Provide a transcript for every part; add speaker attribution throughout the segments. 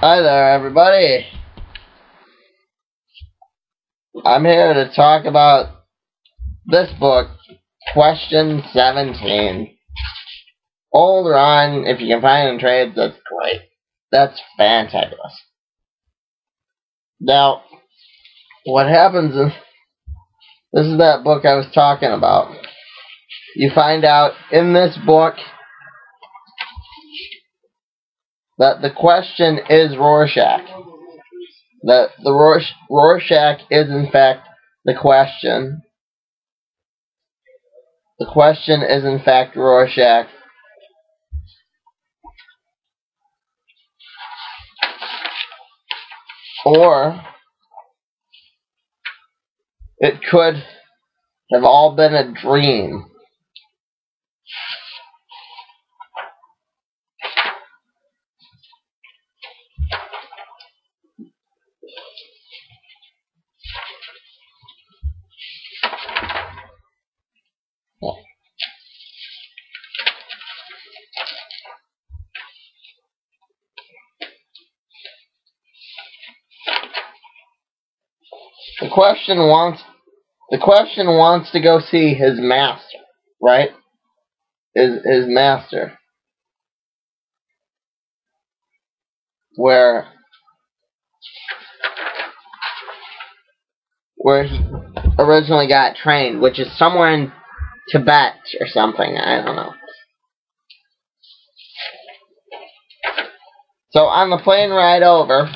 Speaker 1: Hi there, everybody. I'm here to talk about this book, Question 17. Old run, if you can find it in trades, that's great. That's fantabulous. Now, what happens is, this is that book I was talking about. You find out in this book that the question is Rorschach. That the Rorschach is in fact the question. The question is in fact Rorschach. Or it could have all been a dream. The question wants to go see his master, right? His master. Where he originally got trained, which is somewhere in Tibet or something, I don't know. So on the plane ride over,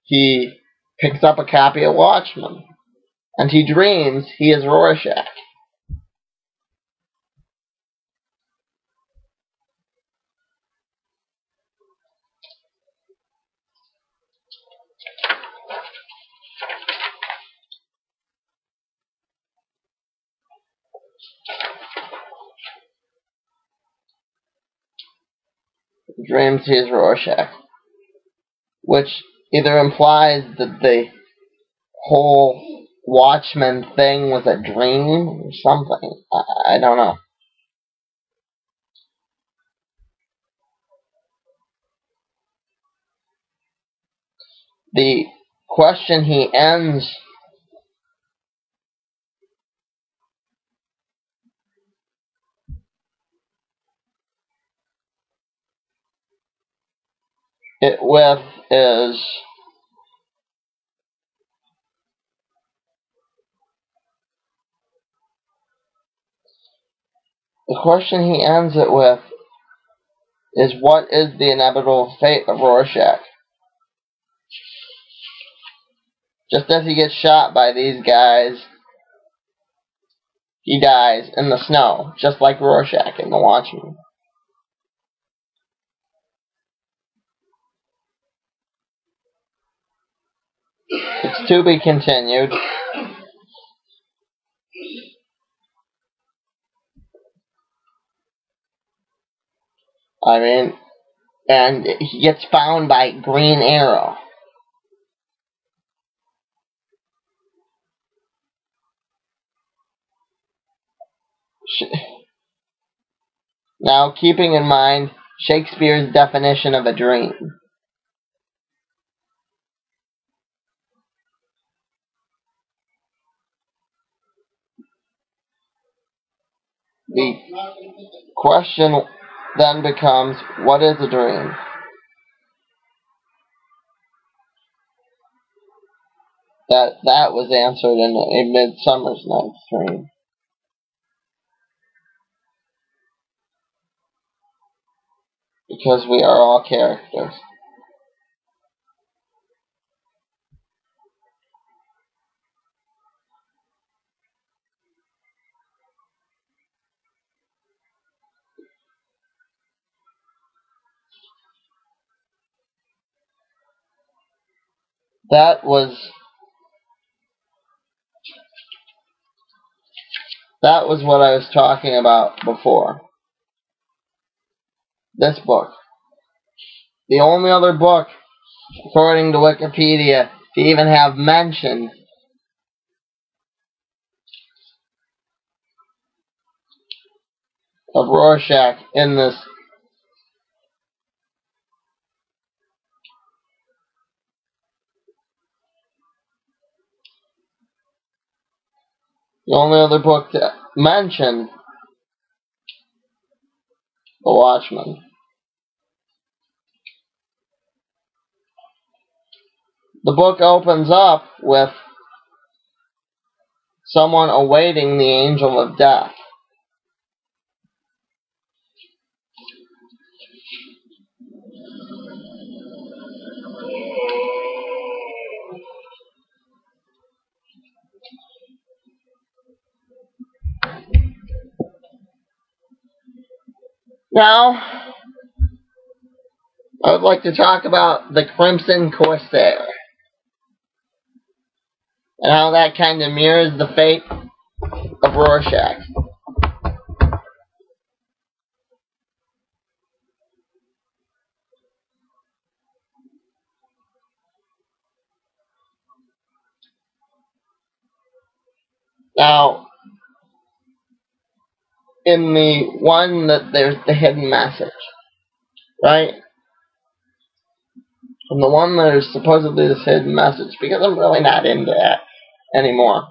Speaker 1: he picks up a copy of Watchman, and he dreams he is Rorschach. He dreams he is Rorschach, which either implies that the whole Watchman thing was a dream or something. I don't know. The question he ends it with is what is the inevitable fate of Rorschach? Just as he gets shot by these guys, he dies in the snow, just like Rorschach in The Watchmen. It's to be continued. I mean, and he gets found by Green Arrow. Now, keeping in mind Shakespeare's definition of a dream. The question then becomes, what is a dream? That was answered in A Midsummer Night's Dream. Because we are all characters. That was what I was talking about before. This book. The only other book, according to Wikipedia, to even have mention of Rorschach in this The only other book to mention The Watchman. The book opens up with someone awaiting the angel of death. Now, I would like to talk about the Crimson Corsair and how that kind of mirrors the fate of Rorschach. Now, in the one that there's the hidden message, right? From the one that is supposedly this hidden message, because I'm really not into that anymore.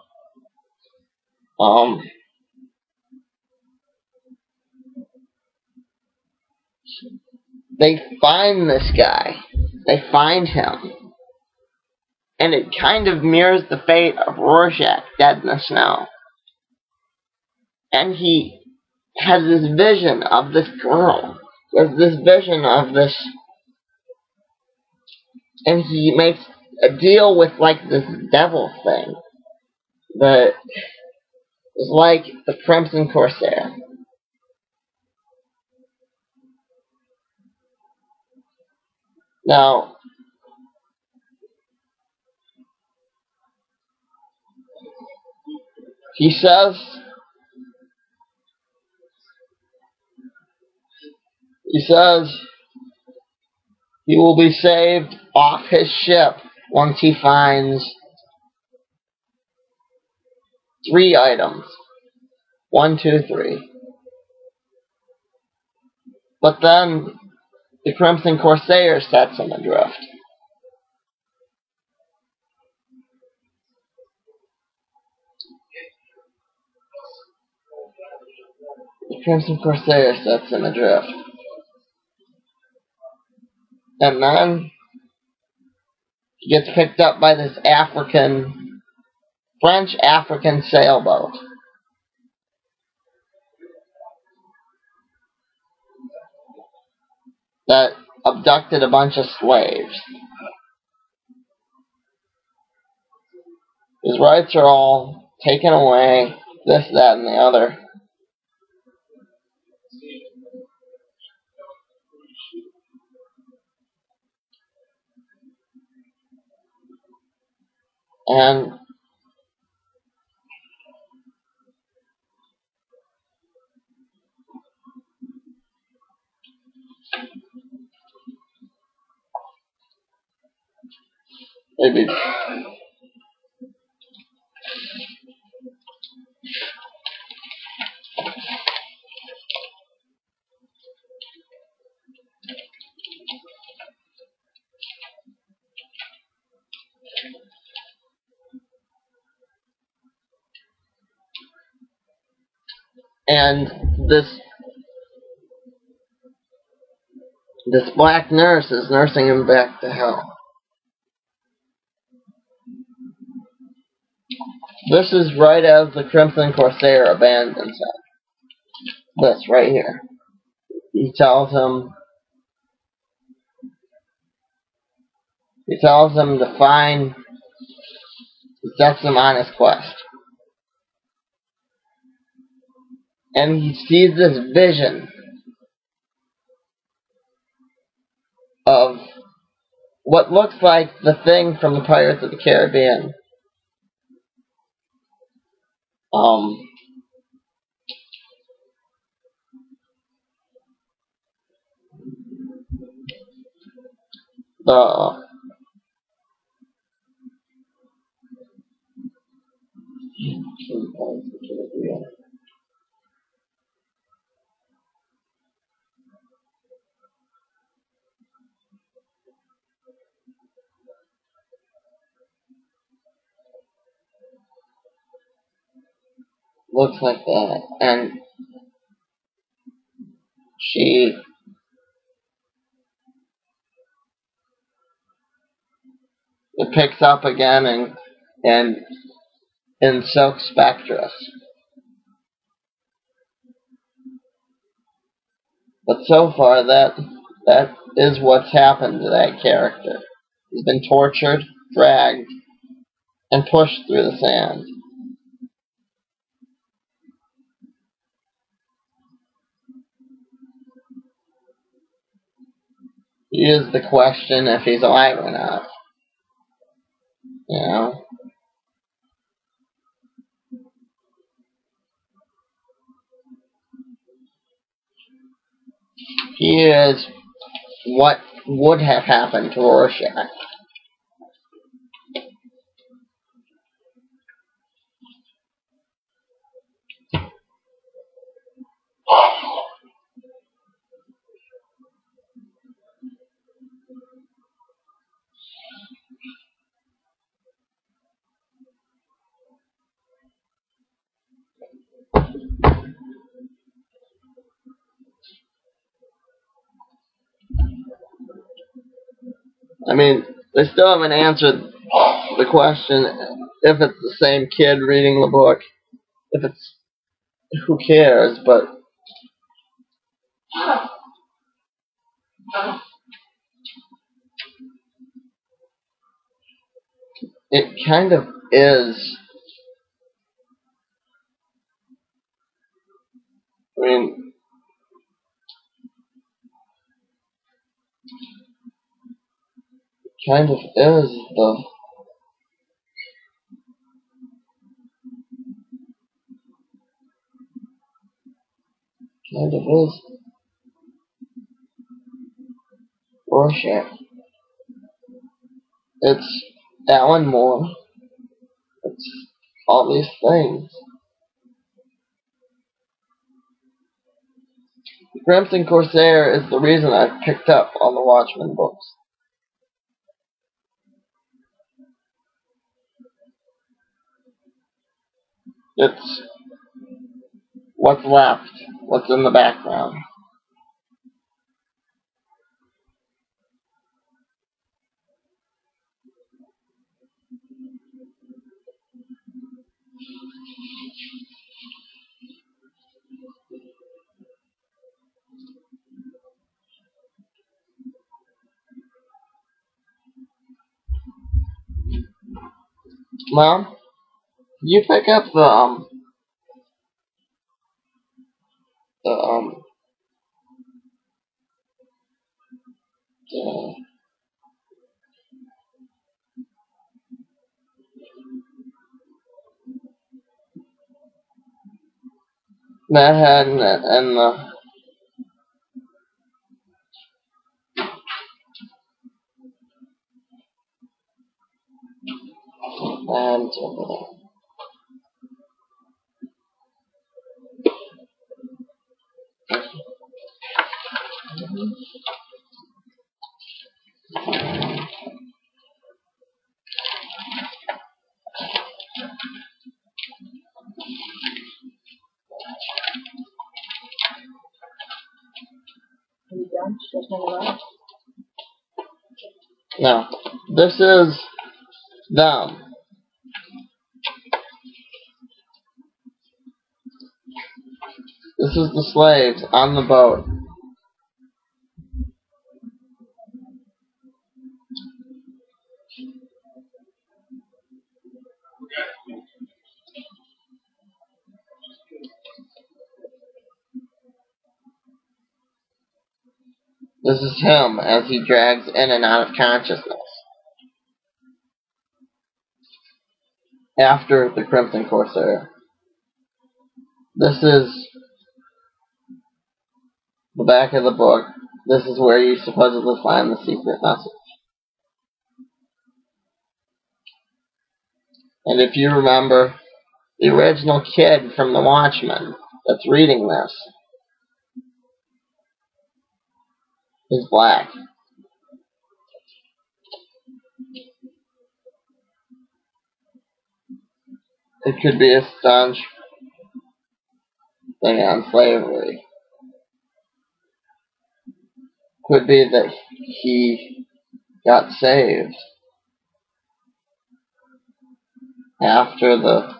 Speaker 1: They find this guy. They find him. And it kind of mirrors the fate of Rorschach, dead in the snow. And he has this vision of this girl. There's this vision of this, and he makes a deal with like this devil thing that is like the Crimson Corsair. Now, he says he will be saved off his ship once he finds 3 items. 1, 2, 3. But then the Crimson Corsair sets him adrift. The Crimson Corsair sets him adrift. And then he gets picked up by this French-African sailboat. That abducted a bunch of slaves. His rights are all taken away, this, that, and the other. And maybe and this black nurse is nursing him back to health. This is right as the Crimson Corsair abandons him. This right here. He tells him to find, he sets him on his quest. And he sees this vision of what looks like the thing from the Pirates of the Caribbean. The looks like that, and she picks up again and in Silk Spectress. But so far, that is what's happened to that character. He's been tortured, dragged, and pushed through the sand. He is the question if he's alive or not. You know? He is what would have happened to Rorschach. I mean, they still haven't answered the question if it's the same kid reading the book. If it's, who cares, but it kind of is. I mean, kind of is the kind of is Rorschach. It's Alan Moore. It's all these things. Crimson Corsair is the reason I picked up all the Watchmen books. It's what's left, what's in the background. Mom, you pick up the the Mad Hat and the and no, this is them. This is the slaves on the boat. This is him as he drags in and out of consciousness after the Crimson Corsair. This is the back of the book. This is where you supposedly find the secret message. And if you remember, the original kid from The Watchmen that's reading this is black. It could be a staunch thing on slavery. Could be that he got saved after the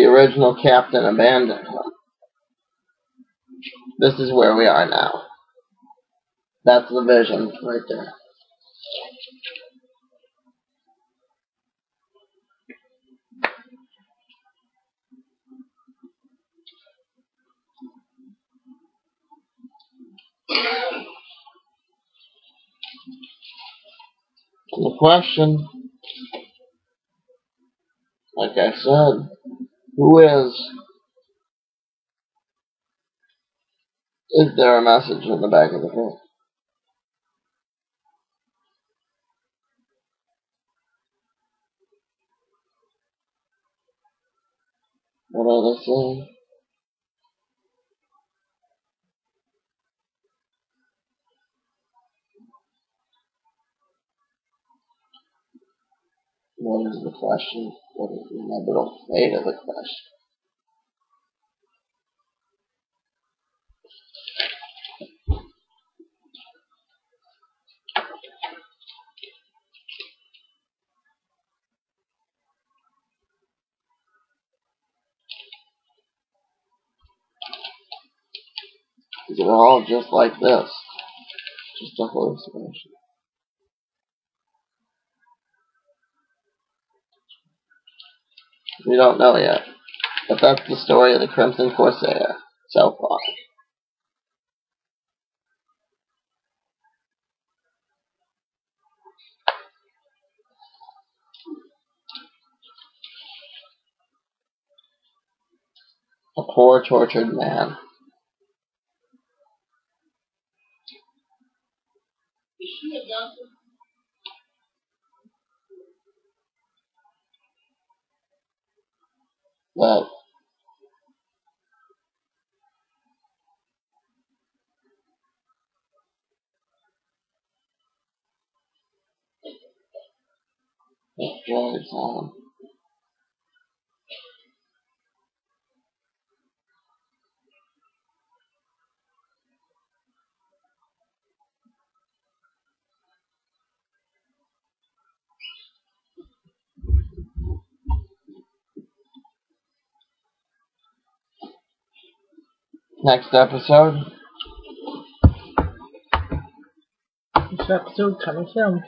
Speaker 1: original captain abandoned him. This is where we are now. That's the vision right there. The question, like I said, who is there a message in the back of the book? What are they saying? What is the question? What is the inevitable fate of the question? Is it all just like this? Just a hallucination? We don't know yet. But that's the story of the Crimson Corsair so far. A poor, tortured man. That drives on. Next episode.
Speaker 2: This episode coming soon.